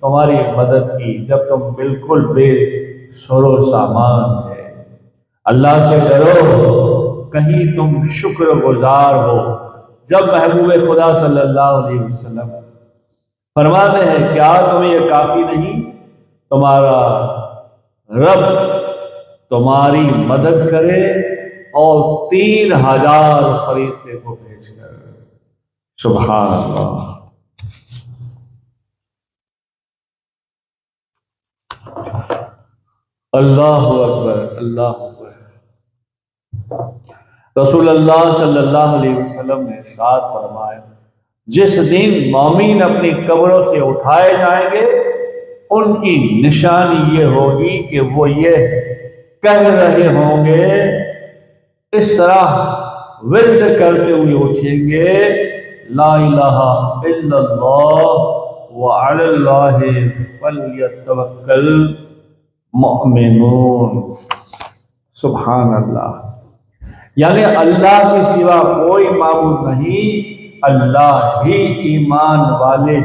تمہاری مدد کی جب تم بالکل بے سر و سامان تھے۔ اللہ سے ڈرو، کہیں تم شکر گزار ہو۔ جب محبوب خدا صلی اللہ علیہ وسلم فرماتے ہیں کیا تمہیں یہ کافی نہیں، تمہارا رب تمہاری مدد کرے اور 3000 فرشتے کو بھیج کر۔ سبحان اللہ۔ اللہ اکبر، اللہ اکبر۔ رسول اللہ صلی اللہ علیہ وسلم نے ارشاد فرمایا جس دن مومن اپنی قبروں سے اٹھائے جائیں گے ان کی نشانی یہ ہوگی کہ وہ یہ کہہ رہے ہوں گے، اس طرح ورد کرتے ہوئے اٹھیں گے، لا الہ الا اللہ وعلی اللہ فلیتوکل المؤمنون۔ سبحان اللہ۔ یعنی اللہ کے سوا کوئی معبود نہیں، اللہ ہی ایمان والے،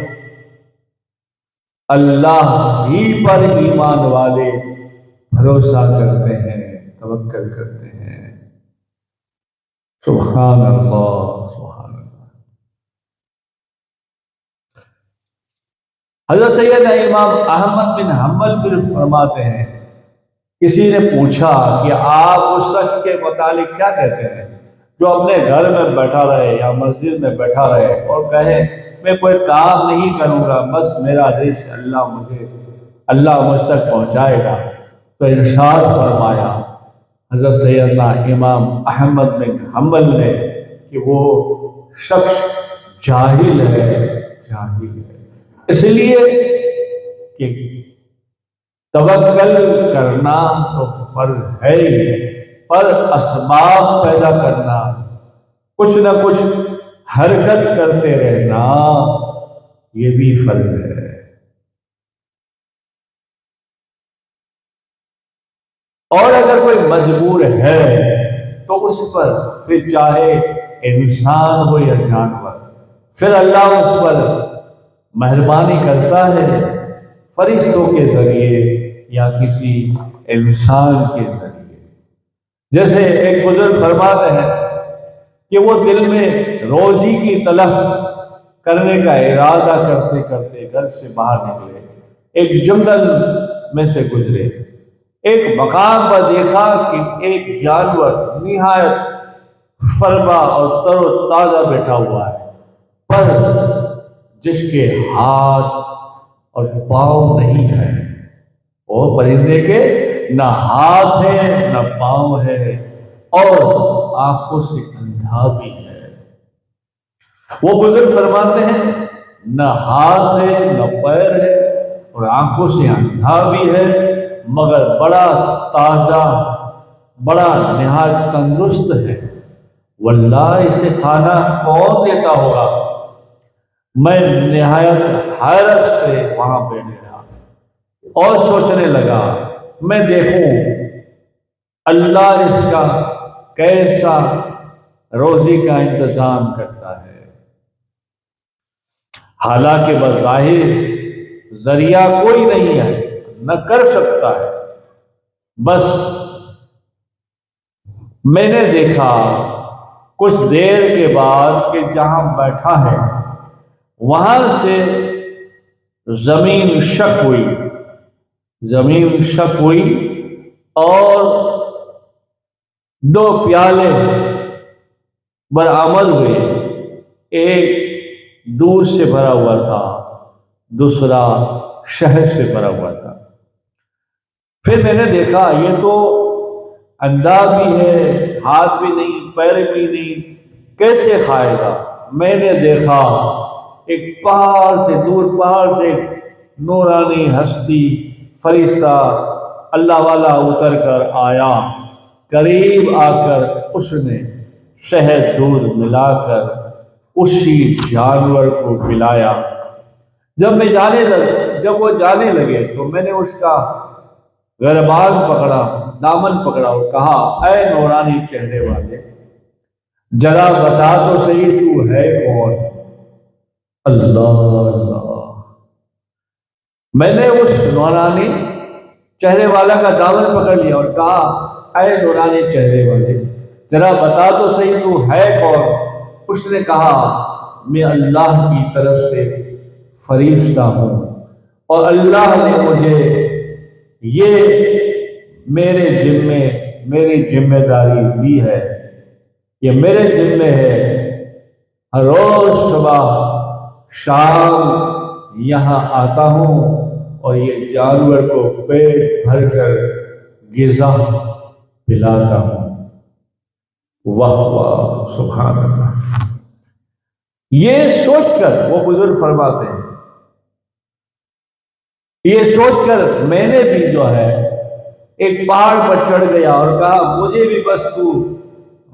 اللہ ہی پر ایمان والے بھروسہ کرتے ہیں، توکل کرتے ہیں۔ سبحان اللہ، سبحان اللہ۔ حضرت سیدنا امام احمد بن حنبل پھر فرماتے ہیں کسی نے پوچھا کہ آپ اس شخص کے متعلق کیا کہتے ہیں جو اپنے گھر میں بیٹھا رہے یا مسجد میں بیٹھا رہے اور کہے میں کوئی کام نہیں کروں گا، بس میرا رزق اللہ مجھ تک پہنچائے گا؟ تو ارشاد فرمایا حضرت سیدنا امام احمد بن حنبل نے کہ وہ شخص جاہل ہے، جاہل ہے، اس لیے کہ توکل کرنا تو فرض ہے ہی، پر اسباب پیدا کرنا، کچھ نہ کچھ حرکت کرتے رہنا، یہ بھی فرض ہے۔ اور اگر کوئی مجبور ہے تو اس پر پھر چاہے انسان ہو یا جانور، پھر اللہ اس پر مہربانی کرتا ہے فرشتوں کے ذریعے یا کسی انسان کے ذریعے۔ جیسے ایک بزرگ فرماتے ہیں کہ وہ دل میں روزی کی طلب کرنے کا ارادہ کرتے کرتے گھر سے باہر نکلے، ایک جنگل میں سے گزرے، ایک مقام پر دیکھا کہ ایک جانور نہایت فربا اور تر و تازہ بیٹھا ہوا ہے، پر جس کے ہاتھ اور پاؤں نہیں ہے۔ وہ پرندے کے نہ ہاتھ ہے نہ پاؤں ہے اور آنکھوں سے اندھا بھی ہے۔ وہ بزرگ فرماتے ہیں نہ ہاتھ ہے نہ پیر ہے اور آنکھوں سے اندھا بھی ہے، مگر بڑا تازہ، بڑا نہایت تندرست ہے۔ واللہ اسے کھانا کون دیتا ہوگا؟ میں نہایت حیرت سے وہاں بیٹھے رہا اور سوچنے لگا میں دیکھوں اللہ اس کا کیسا روزی کا انتظام کرتا ہے۔ حالانکہ بظاہر ذریعہ کوئی نہیں ہے، نہ کر سکتا ہے، بس میں نے دیکھا کچھ دیر کے بعد کہ جہاں بیٹھا ہے وہاں سے زمین شق ہوئی اور 2 پیالے برآمد ہوئے، ایک دودھ سے بھرا ہوا تھا، دوسرا شہد سے بھرا ہوا تھا۔ پھر میں نے دیکھا یہ تو اندھا بھی ہے، ہاتھ بھی نہیں، پیر بھی نہیں، کیسے کھائے گا؟ میں نے دیکھا ایک پہاڑ سے، دور پہاڑ سے نورانی ہستی فرشتہ اللہ والا اتر کر آیا، قریب آ کر اس نے شہد دودھ ملا کر اسی جانور کو پلایا۔ جب وہ جانے لگے تو میں نے اس کا گربان پکڑا، دامن پکڑا اور کہا اے نورانی چہرے والے، ذرا بتا تو صحیح تو ہے کون؟ اللہ اللہ، میں نے اس نورانی چہرے والا کا دامن پکڑ لیا اور کہا اے نورانی چہرے والے، ذرا بتا تو صحیح تو ہے کون؟ اس نے کہا میں اللہ کی طرف سے فرشتہ ہوں اور اللہ نے مجھے یہ میری ذمہ داری دی ہے، یہ میرے ذمہ ہے، ہر روز صبح شام یہاں آتا ہوں اور یہ جانور کو پیٹ بھر کر غذا پلاتا ہوں۔ واہ واہ سبحان اللہ۔ یہ سوچ کر وہ بزرگ فرماتے ہیں، یہ سوچ کر میں نے بھی جو ہے ایک پہاڑ پر چڑھ گیا اور کہا مجھے بھی بس تو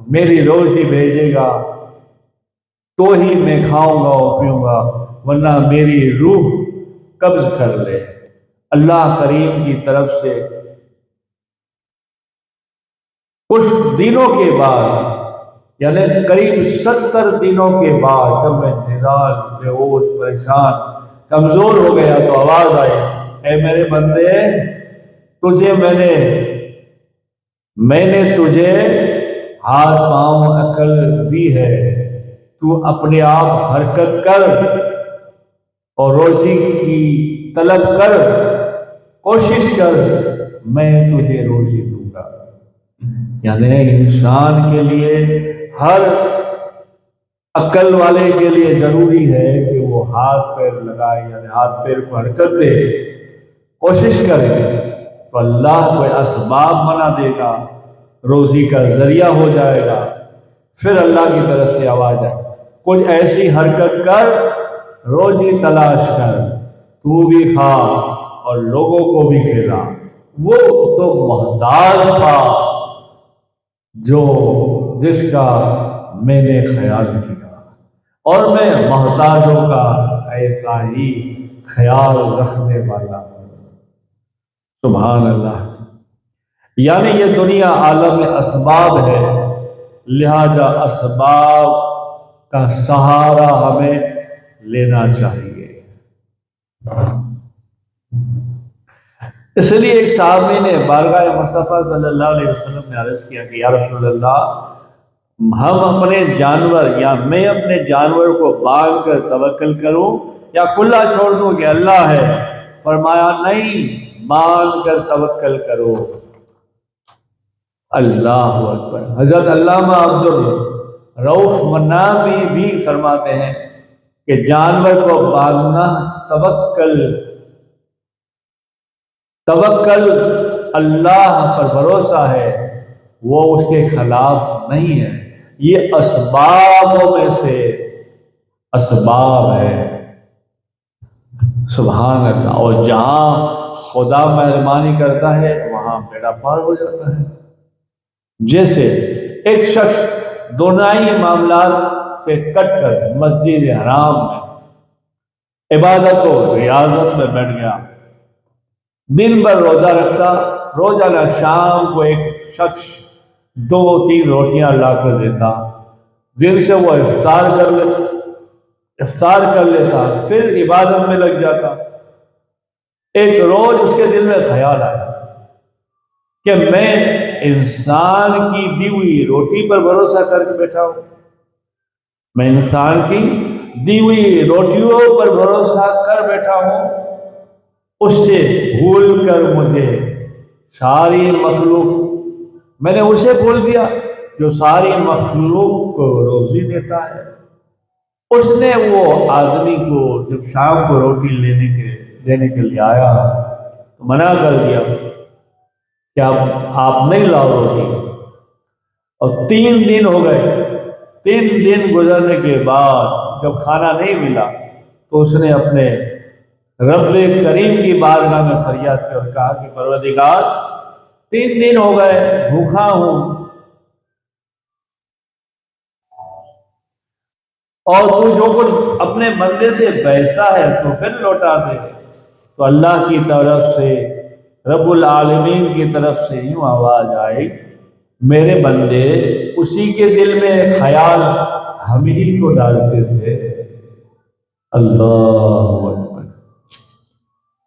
میری روزی بھیجے گا تو ہی میں کھاؤں گا اور پیوں گا، ورنہ میری روح قبض کر لے۔ اللہ کریم کی طرف سے کچھ دنوں کے بعد، یعنی قریب 70 دنوں کے بعد، جب میں نڈال، بے ہوش، پریشان، کمزور ہو گیا تو آواز آئی، اے میرے بندے، تجھے میں نے تجھے ہاتھ پاؤں عقل دی ہے، تو اپنے آپ حرکت کر اور روزی کی طلب کر، کوشش کر، میں تجھے روزی دوں گا۔ یعنی انسان کے لیے، ہر عقل والے کے لیے ضروری ہے کہ وہ ہاتھ پیر لگائے، یعنی ہاتھ پیر کو حرکت دے، کوشش کرے تو اللہ کوئی اسباب بنا دے گا، روزی کا ذریعہ ہو جائے گا۔ پھر اللہ کی طرف سے آواز آئے، کچھ ایسی حرکت کر، روزی تلاش کر، تو بھی کھا اور لوگوں کو بھی کھلا۔ وہ تو محتاج تھا جس کا میں نے خیال کیا، اور میں محتاجوں کا ایسا ہی خیال رکھنے والا ہوں۔ سبحان اللہ۔ یعنی یہ دنیا عالم اسباب ہے، لہذا اسباب کا سہارا ہمیں لینا چاہیے۔ اس لیے ایک صحابی نے بارگاہ مصطفیٰ صلی اللہ علیہ وسلم نے عرض کیا کہ یا رسول اللہ، ہم اپنے جانور یا میں اپنے جانور کو باندھ کر توکل کروں یا کھلا چھوڑ دوں کہ اللہ ہے؟ فرمایا نہیں، باندھ کر توکل کرو۔ اللہ اکبر۔ حضرت علامہ عبد الرؤف منامی بھی فرماتے ہیں کہ جانور کو باندھنا توکل اللہ پر بھروسہ ہے، وہ اس کے خلاف نہیں ہے، یہ اسبابوں میں سے اسباب ہے۔ سبحان اللہ۔ اور جہاں خدا مہربانی کرتا ہے وہاں بیڑا پار ہو جاتا ہے۔ جیسے ایک شخص دنیائی معاملات سے کٹ کر مسجد حرام میں عبادت و ریاضت میں بیٹھ گیا، دن بھر روزہ رکھتا، روزانہ شام کو ایک شخص 2-3 روٹیاں لا کر دیتا، جن سے وہ افطار کر لیتا، پھر عبادت میں لگ جاتا۔ ایک روز اس کے دل میں خیال آیا کہ میں انسان کی دی ہوئی روٹی پر بھروسہ کر کے بیٹھا ہوں، میں انسان کی دی ہوئی روٹیوں پر بھروسہ کر بیٹھا ہوں، اس سے بھول کر مجھے ساری مخلوق، میں نے اسے بھول دیا جو ساری مخلوق کو روزی دیتا ہے۔ اس نے وہ آدمی کو جب شام کو روٹی دینے کے لیے آیا تو منع کر دیا کہ آپ نہیں لاؤ روٹی، اور 3 دن ہو گئے۔ 3 دن گزرنے کے بعد جب کھانا نہیں ملا تو اس نے اپنے رب کریم کی بارگاہ میں فریاد کی اور کہا کہ پروردگار، 3 دن ہو گئے بھوکا ہوں، اور تو جو کچھ اپنے بندے سے بیچتا ہے تو پھر لوٹا دے۔ تو اللہ کی طرف سے، رب العالمین کی طرف سے یوں آواز آئی، میرے بندے، اسی کے دل میں خیال ہم ہی تو ڈالتے تھے۔ اللہ اکبر۔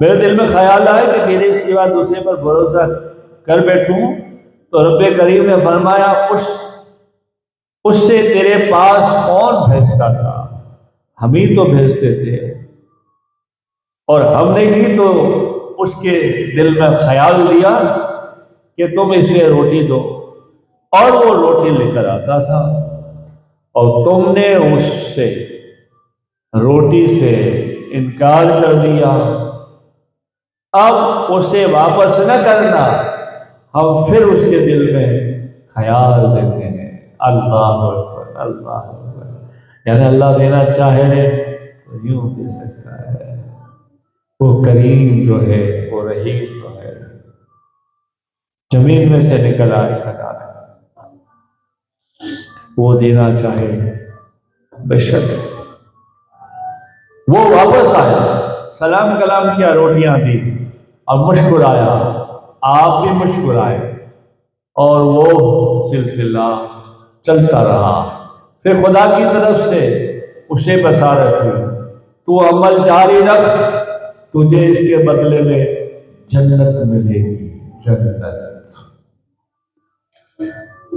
میرے دل میں خیال آئے کہ میرے سوا دوسرے پر بھروسہ کر بیٹھوں، تو رب کریم نے فرمایا اس سے تیرے پاس کون بھیجتا تھا؟ ہم ہی تو بھیجتے تھے، اور ہم نے ہی تو اس کے دل میں خیال دیا کہ تم اسے روٹی دو، اور وہ روٹی لے کر آتا تھا، اور تم نے اس سے روٹی سے انکار کر دیا۔ اب اسے واپس نہ کرنا، ہم پھر اس کے دل میں خیال دیتے ہیں۔ اللہ اکبر، اللہ اکبر۔ یعنی اللہ دینا چاہے تو یوں دے سکتا ہے، وہ کریم جو ہے، وہ رحیم جو ہے، زمین میں سے نکل آئے خزانہ، وہ دینا چاہے بے شک وہ واپس آیا، سلام کلام کیا، روٹیاں دی اور مسکرایا، آپ بھی مسکرائے، اور وہ سلسلہ چلتا رہا۔ پھر خدا کی طرف سے اسے بشارت ہوئی، تو عمل جاری رکھ، تجھے اس کے بدلے میں جنت ملے گی، جنت۔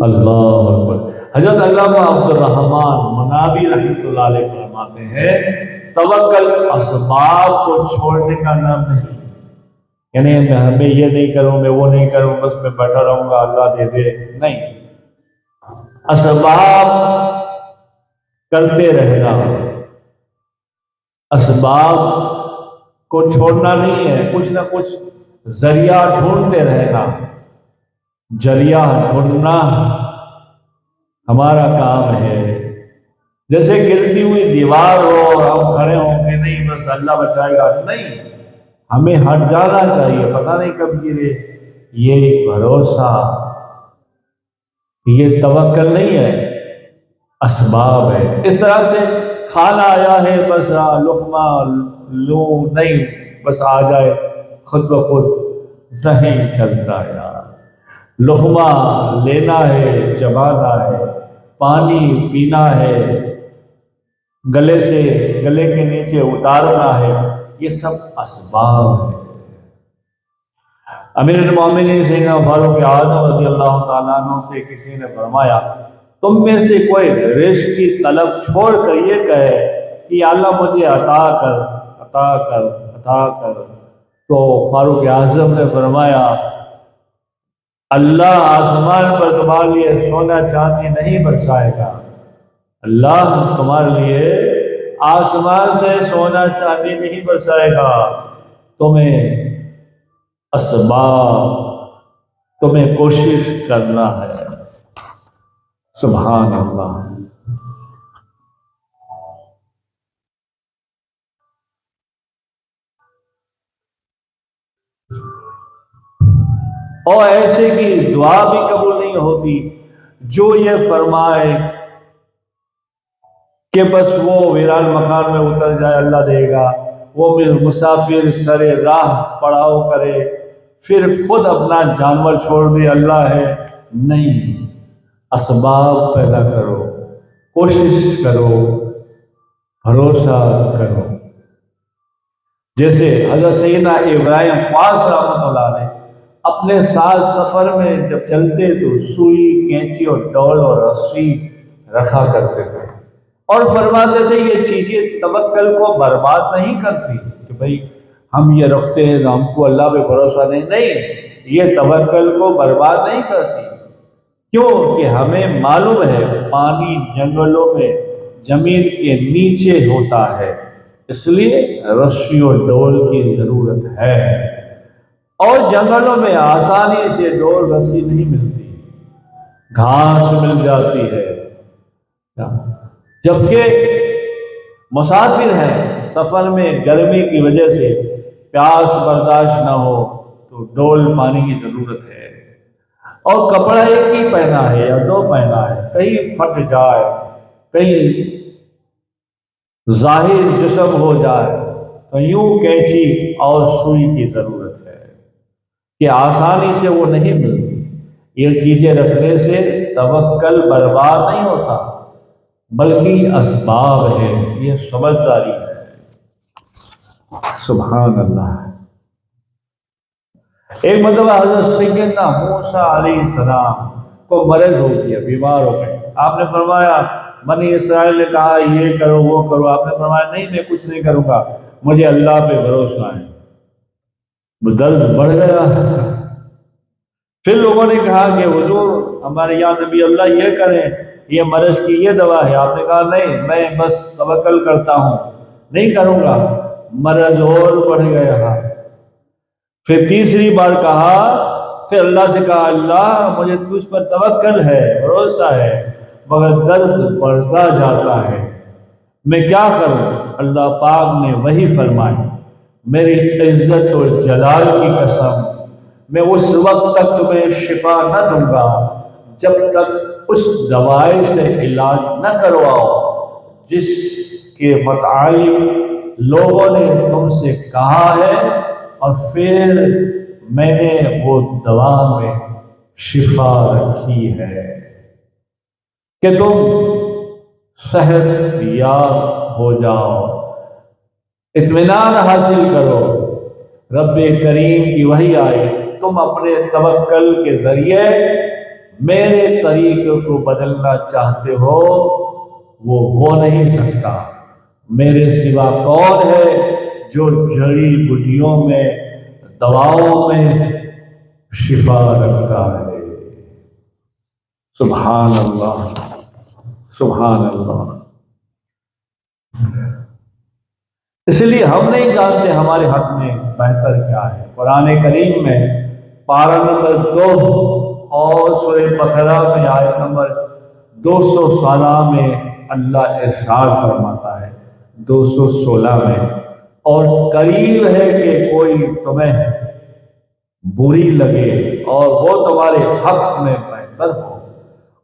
اللہ اکبر۔ حضرت علامہ عبد الرحمن منابی رحمۃ اللہ علیہ فرماتے ہیں، توکل اسباب کو چھوڑنے کا نام نہیں، یعنی میں یہ نہیں کروں، میں وہ نہیں کروں، بس میں بیٹھا رہوں گا، اللہ دے دے، نہیں، اسباب کرتے رہنا، اسباب کو چھوڑنا نہیں ہے، کچھ نہ کچھ ذریعہ ڈھونڈتے رہنا، ذریعہ ڈھونڈنا ہمارا کام ہے۔ جیسے گرتی ہوئی دیوار ہو اور ہم کھڑے ہوں کہ نہیں بس اللہ بچائے گا، نہیں، ہمیں ہٹ جانا چاہیے، پتہ نہیں کب گرے۔ یہ بھروسہ، یہ توکل نہیں ہے، اسباب ہے۔ اس طرح سے کھانا آیا ہے، بس لقمہ لوں، نہیں، بس آ جائے خود بخود، نہیں چلتا یار۔ لقمہ لینا ہے، چبانا ہے، پانی پینا ہے، گلے سے گلے کے نیچے اتارنا ہے، یہ سب اسباب ہے۔ امیر المومنین سیدنا فاروق اعظم رضی اللہ تعالیٰ عنہ سے کسی نے فرمایا، تم میں سے کوئی رزق کی طلب چھوڑ کر یہ کہے کہ یا اللہ مجھے عطا کر، عطا کر، عطا کر، تو فاروق اعظم نے فرمایا، اللہ آسمان پر تمہارے لیے سونا چاندی نہیں برسائے گا، اللہ تمہارے لیے آسمان سے سونا چاندی نہیں برسائے گا، تمہیں اسباب، تمہیں کوشش کرنا ہے۔ سبحان اللہ۔ اور ایسے کی دعا بھی قبول نہیں ہوتی جو یہ فرمائے کہ بس وہ ویران مکان میں اتر جائے اللہ دے گا، وہ مسافر سر راہ پڑاؤ کرے پھر خود اپنا جانور چھوڑ دے اللہ ہے، نہیں، اسباب پیدا کرو، کوشش کرو، بھروسہ کرو۔ جیسے حضرت سیدنا ابراہیم خواص رحمۃ اللہ علیہ اپنے ساتھ سفر میں جب چلتے تو سوئی، کینچی اور ڈول اور رسی رکھا کرتے تھے، اور فرماتے تھے یہ چیزیں توکل کو برباد نہیں کرتی کہ بھئی ہم یہ رکھتے ہیں تو ہم کو اللہ پہ بھروسہ نہیں، یہ توکل کو برباد نہیں کرتی، کیوں کہ ہمیں معلوم ہے پانی جنگلوں میں زمین کے نیچے ہوتا ہے، اس لیے رسی و ڈول کی ضرورت ہے، اور جنگلوں میں آسانی سے ڈول رسی نہیں ملتی، گھاس مل جاتی ہے، جبکہ مسافر ہیں سفر میں گرمی کی وجہ سے پیاس برداشت نہ ہو تو ڈول پانی کی ضرورت ہے، اور کپڑا ایک ہی پہنا ہے یا دو پہنا ہے، کہیں پھٹ جائے، کہیں ظاہر جسم ہو جائے تو یوں کینچی اور سوئی کی ضرورت ہے کہ آسانی سے وہ نہیں ملتی۔ یہ چیزیں رکھنے سے توکل برباد نہیں ہوتا بلکہ اسباب ہے، یہ سمجھداری ہے۔ سبحان اللہ۔ ایک مرتبہ حضرت سیدنا موسیٰ علیہ السلام کو مرض ہو گیا، بیمار ہو گئے۔ آپ نے فرمایا، بنی اسرائیل نے کہا یہ کرو وہ کرو، آپ نے فرمایا نہیں میں کچھ نہیں کروں گا، مجھے اللہ پہ بھروسہ ہے۔ وہ درد بڑھ گیا۔ پھر لوگوں نے کہا کہ حضور ہمارے یہاں نبی اللہ یہ کریں، یہ مرض کی یہ دوا ہے۔ آپ نے کہا نہیں، میں بس توکل کرتا ہوں، نہیں کروں گا۔ مرض اور بڑھ گیا۔ پھر تیسری بار کہا، پھر اللہ سے کہا اللہ مجھے تجھ پر توکل ہے، بھروسہ ہے، مگر درد بڑھتا جاتا ہے، میں کیا کروں؟ اللہ پاک نے وہی فرمائی، میری عزت اور جلال کی قسم، میں اس وقت تک تمہیں شفا نہ دوں گا جب تک اس دوائی سے علاج نہ کرواؤ جس کے متعلق لوگوں نے تم سے کہا ہے، اور پھر میں نے وہ دوا میں شفا رکھی ہے کہ تم صحت یاب ہو جاؤ، اطمینان حاصل کرو، رب کریم کی وحی آئے، تم اپنے توکل کے ذریعے میرے طریقے کو بدلنا چاہتے ہو، وہ ہو نہیں سکتا۔ میرے سوا کون ہے جو جڑی بوٹیوں میں، دواؤں میں شفا رکھتا ہے؟ سبحان اللہ، سبحان اللہ۔ اس لیے ہم نہیں جانتے ہمارے حق میں بہتر کیا ہے۔ قرآن کریم میں پارہ نمبر 2 اور سورہ بقرہ میں آیت نمبر 216 میں اللہ ارشاد فرماتا ہے، 216 میں، اور قریب ہے کہ کوئی تمہیں بری لگے اور وہ تمہارے حق میں بہتر ہو،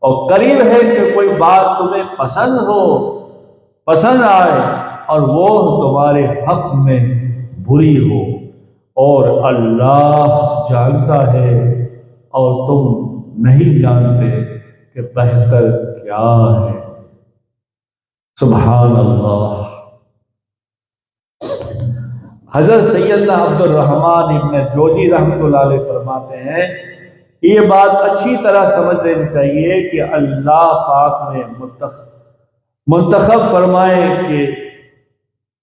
اور قریب ہے کہ کوئی بات تمہیں پسند آئے اور وہ تمہارے حق میں بری ہو، اور اللہ جانتا ہے اور تم نہیں جانتے کہ بہتر کیا ہے۔ سبحان اللہ۔ حضرت سیدنا عبد الرحمن ابن جوزی رحمۃ اللہ علیہ فرماتے ہیں، یہ بات اچھی طرح سمجھ لینی چاہیے کہ اللہ پاک نے منتخب فرمائے کہ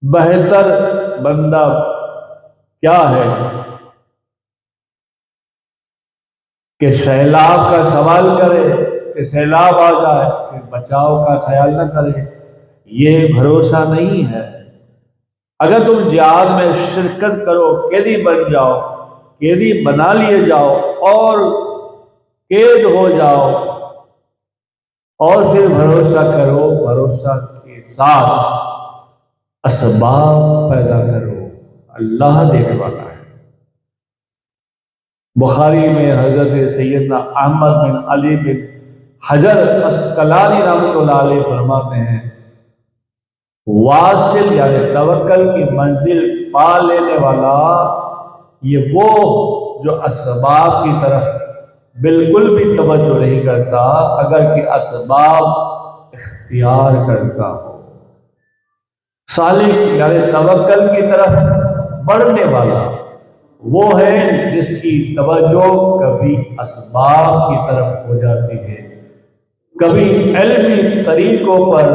بہتر بندہ کیا ہے، کہ سیلاب کا سوال کرے کہ سیلاب آ جائے پھر بچاؤ کا خیال نہ کرے، یہ بھروسہ نہیں ہے۔ اگر تم جہاد میں شرکت کرو، قیدی بن جاؤ، قیدی بنا لیے جاؤ اور قید ہو جاؤ، اور پھر بھروسہ کرو، بھروسہ کے ساتھ اسباب پیدا کرو، اللہ دینے والا ہے۔ بخاری میں حضرت سیدنا احمد بن علی بن حجر عسقلانی رحمۃ اللہ علیہ فرماتے ہیں، واصل یعنی توکل کی منزل پا لینے والا یہ وہ جو اسباب کی طرف بالکل بھی توجہ نہیں کرتا اگر کہ اسباب اختیار کرتا ہو۔ صالح یعنی توکل کی طرف بڑھنے والا وہ ہے جس کی توجہ کبھی اسباب کی طرف ہو جاتی ہے، کبھی علمی طریقوں پر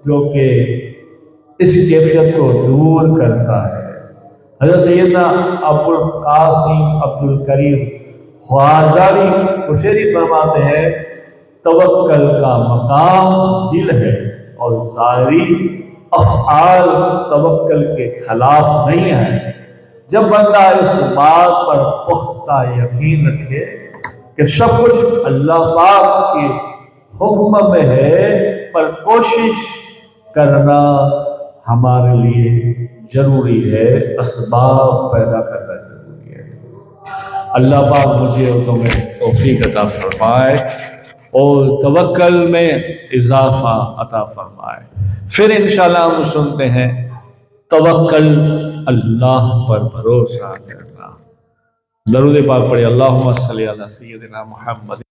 جو کہ اس کیفیت کو دور کرتا ہے۔ حضرت سیدنا ابو القاسم عبد الکریم خوازاری قشیری فرماتے ہیں، توکل کا مقام دل ہے اور ظاہری افعال توکل کے خلاف نہیں ہیں۔ جب بندہ اس بات پر پختہ یقین رکھے کہ سب کچھ اللہ پاک کے حکم میں ہے، پر کوشش کرنا ہمارے لیے ضروری ہے، اسباب پیدا کرنا ضروری ہے۔ اللہ پاک مجھے اور تمہیں توفیق عطا فرمائے اور توکل میں اضافہ عطا فرمائے۔ پھر انشاءاللہ ہم سنتے ہیں توکل اللہ پر بھروسہ کرنا۔ درود پاک پڑھے، اللہم صلی علی سیدنا محمد۔